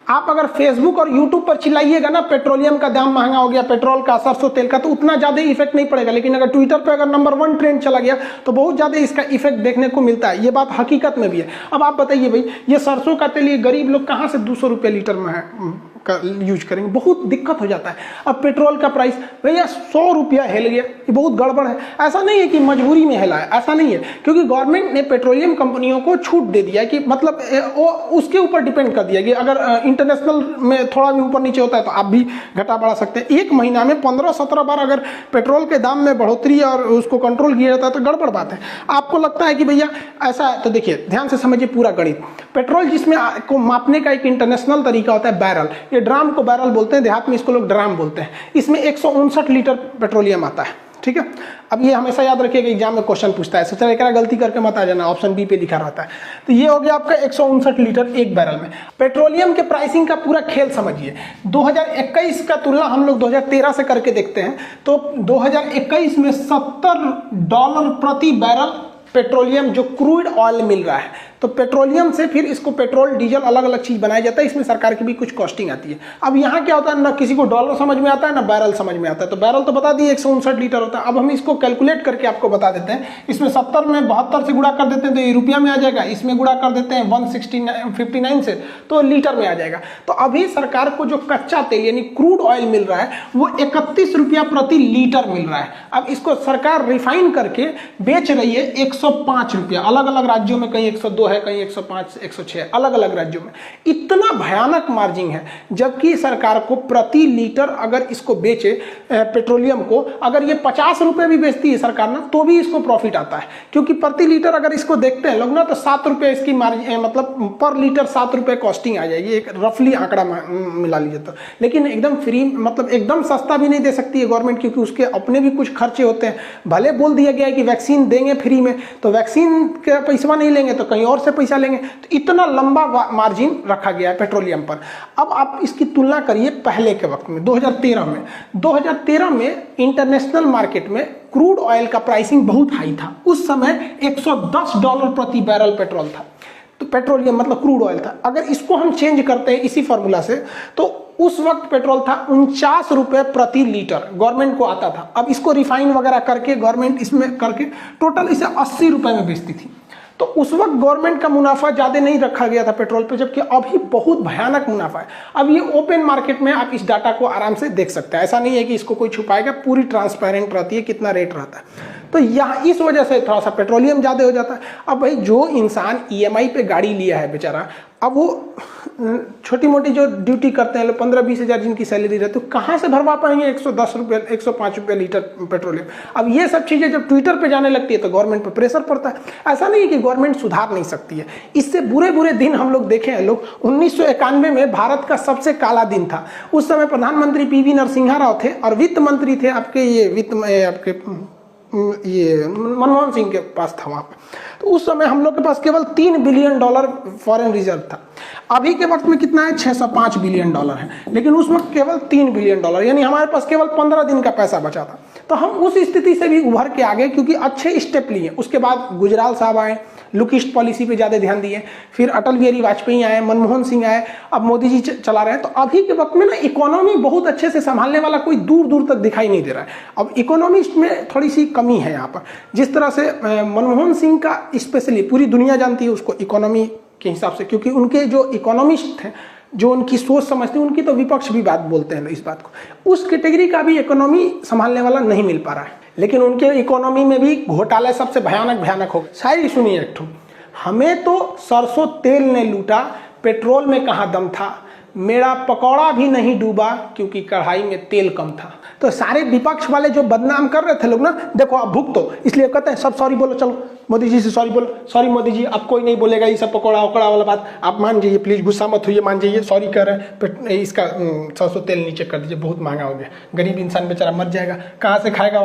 आप अगर फेसबुक और यूट्यूब पर चिल्लाइएगा ना पेट्रोलियम का दाम महंगा हो गया, पेट्रोल का, सरसों तेल का, तो उतना ज़्यादा इफेक्ट नहीं पड़ेगा। लेकिन अगर ट्विटर पर अगर नंबर 1 ट्रेंड चला गया तो बहुत ज़्यादा इसका इफेक्ट देखने को मिलता है। ये बात हकीकत में भी है। अब आप बताइए भाई, ये सरसों का तेल ये गरीब लोग कहाँ से 200 रुपये लीटर में है का यूज करेंगे, बहुत दिक्कत हो जाता है। अब पेट्रोल का प्राइस भैया 100 रुपया हिल गया, ये बहुत गड़बड़ है। ऐसा नहीं है कि मजबूरी में हिला है, ऐसा नहीं है, क्योंकि गवर्नमेंट ने पेट्रोलियम कंपनियों को छूट दे दिया है कि मतलब वो उसके ऊपर डिपेंड कर दिया कि अगर इंटरनेशनल में थोड़ा भी ऊपर नीचे होता है तो आप भी घटा बढ़ा सकते हैं। एक महीना में 15-17 बार अगर पेट्रोल के दाम में बढ़ोतरी और उसको कंट्रोल किया जाता है तो गड़बड़ बात है। आपको लगता है कि भैया ऐसा है, तो देखिए ध्यान से समझिए पूरा गणित। पेट्रोल जिसमें को मापने का एक इंटरनेशनल तरीका होता है बैरल, ये ड्राम को बैरल बोलते हैं, देहात में इसको लोग ड्राम बोलते हैं। इसमें 159 लीटर पेट्रोलियम आता है, ठीक है। अब ये हमेशा याद रखिएगा, एग्जाम में क्वेश्चन पूछता है, सोचा एक गलती करके मत आ जाना, ऑप्शन बी पे लिखा रहता है। तो ये हो गया आपका 159 लीटर एक बैरल में। पेट्रोलियम के प्राइसिंग का पूरा खेल समझिए। 2021 का तुलना हम लोग 2013 से करके देखते हैं तो 2021 में $70 प्रति बैरल पेट्रोलियम जो क्रूड ऑयल मिल रहा है। तो पेट्रोलियम से फिर इसको पेट्रोल डीजल अलग अलग चीज बनाया जाता है, इसमें सरकार की भी कुछ कॉस्टिंग आती है। अब यहाँ क्या होता है, ना किसी को डॉलर समझ में आता है ना बैरल समझ में आता है। तो बैरल तो बता दिए 159 लीटर होता है। अब हम इसको कैलकुलेट करके आपको बता देते हैं। इसमें 70 में 72 से गुणा कर देते हैं तो ये रुपया में आ जाएगा, इसमें गुणा कर देते हैं 159 से तो लीटर में आ जाएगा। तो अभी सरकार को जो कच्चा तेल यानी क्रूड ऑयल मिल रहा है वो 31 रुपया प्रति लीटर मिल रहा है। अब इसको सरकार रिफाइन करके बेच रही है 105 रुपया, अलग अलग राज्यों में कहीं 102 है, कहीं 105 106, अलग अलग राज्यों में। इतना भयानक मार्जिन है, जबकि सरकार को प्रति लीटर अगर इसको बेचे पेट्रोलियम को, अगर ये 50 रुपए भी बेचती है सरकार ना तो भी इसको प्रॉफिट आता है, क्योंकि प्रति लीटर अगर इसको देखते हैं लोग ना तो 7 रुपये इसकी मार्जिन, मतलब पर लीटर 7 रुपये कॉस्टिंग आ जाएगी, एक रफली आंकड़ा मिला लीजिए तो। लेकिन एकदम फ्री, मतलब एकदम सस्ता भी नहीं दे सकती है गवर्नमेंट, क्योंकि उसके अपने भी कुछ खर्चे होते हैं। भले बोल दिया गया है कि वैक्सीन देंगे फ्री में, तो वैक्सीन का पैसा नहीं लेंगे तो कहीं और से पैसा लेंगे। तो इतना लंबा मार्जिन रखा गया है पेट्रोलियम पर। अब आप इसकी तुलना करिए पहले के वक्त में, 2013 में इंटरनेशनल मार्केट में क्रूड ऑयल का प्राइसिंग बहुत हाई था। उस समय $110 प्रति बैरल पेट्रोल था, तो पेट्रोलियम मतलब क्रूड ऑयल था। अगर इसको हम चेंज करते हैं इसी फॉर्मूला से तो उस वक्त पेट्रोल था 49 रुपये प्रति लीटर, गवर्नमेंट को आता था। अब इसको रिफाइन वगैरह करके गवर्नमेंट इसमें करके टोटल इसे 80 रुपये में बेचती थी। तो उस वक्त गवर्नमेंट का मुनाफा ज़्यादा नहीं रखा गया था पेट्रोल पे, जबकि अभी बहुत भयानक मुनाफा है। अब ये ओपन मार्केट में आप इस डाटा को आराम से देख सकते हैं, ऐसा नहीं है कि इसको कोई छुपाएगा, पूरी ट्रांसपेरेंट रहती है कितना रेट रहता है। तो यहाँ इस वजह से थोड़ा सा पेट्रोलियम ज़्यादा हो जाता है। अब भाई जो इंसान EMI पे गाड़ी लिया है बेचारा, अब वो छोटी मोटी जो ड्यूटी करते हैं लोग 15-20 हज़ार जिनकी सैलरी रहती है, तो कहाँ से भरवा पाएंगे 110 रुपये 105 रुपये लीटर पेट्रोलियम। अब ये सब चीज़ें जब ट्विटर पे जाने लगती है तो गवर्नमेंट पे प्रेशर पड़ता है। ऐसा नहीं है कि गवर्नमेंट सुधार नहीं सकती है, इससे बुरे बुरे दिन हम लोग देखे हैं। लोग 1991 में भारत का सबसे काला दिन था। उस समय प्रधानमंत्री PV नरसिम्हा राव थे और वित्त मंत्री थे ये मनमोहन सिंह के पास था वहाँ पे। तो उस समय हम लोग के पास केवल $3 बिलियन फॉरेन रिजर्व था। अभी के वक्त में कितना है, $605 बिलियन है, लेकिन उस वक्त केवल $3 बिलियन, यानी हमारे पास केवल 15 दिन का पैसा बचा था। तो हम उस स्थिति से भी उभर के आ गए, क्योंकि अच्छे स्टेप लिए। उसके बाद गुजराल साहब आए, लुकिस्ट पॉलिसी पे ज़्यादा ध्यान दिए, फिर अटल बिहारी वाजपेयी आए, मनमोहन सिंह आए, अब मोदी जी चला रहे हैं। तो अभी के वक्त में ना इकोनॉमी बहुत अच्छे से संभालने वाला कोई दूर दूर तक दिखाई नहीं दे रहा है। अब इकोनॉमिस्ट में थोड़ी सी कमी है यहाँ पर। जिस तरह से मनमोहन सिंह का स्पेशली पूरी दुनिया जानती है उसको इकोनॉमी के हिसाब से, क्योंकि उनके जो इकोनॉमिस्ट हैं, जो उनकी सोच समझते हैं, उनकी तो विपक्ष भी बात बोलते हैं इस बात को। उस कैटेगरी का भी इकोनॉमी संभालने वाला नहीं मिल पा रहा है। लेकिन उनके इकोनॉमी में भी घोटाले सबसे भयानक हो गए। शायरी सुनिए एक ठो, हमें तो सरसों तेल ने लूटा, पेट्रोल में कहाँ दम था, मेरा पकौड़ा भी नहीं डूबा क्योंकि कढ़ाई में तेल कम था। तो सारे विपक्ष वाले जो बदनाम कर रहे थे लोग ना, देखो आप भुगतो, इसलिए कहते हैं सब सॉरी बोलो, चलो मोदी जी से सॉरी बोलो, सॉरी मोदी जी, अब कोई नहीं बोलेगा ये सब पकौड़ा वकौड़ा वाला बात, आप मान जाइए प्लीज, गुस्सा मत होइए, मान जाइए, सॉरी कर रहे हैं, इसका सरसों तेल नीचे कर दीजिए, बहुत महंगा हो गया, गरीब इंसान बेचारा मर जाएगा, कहाँ से खाएगा।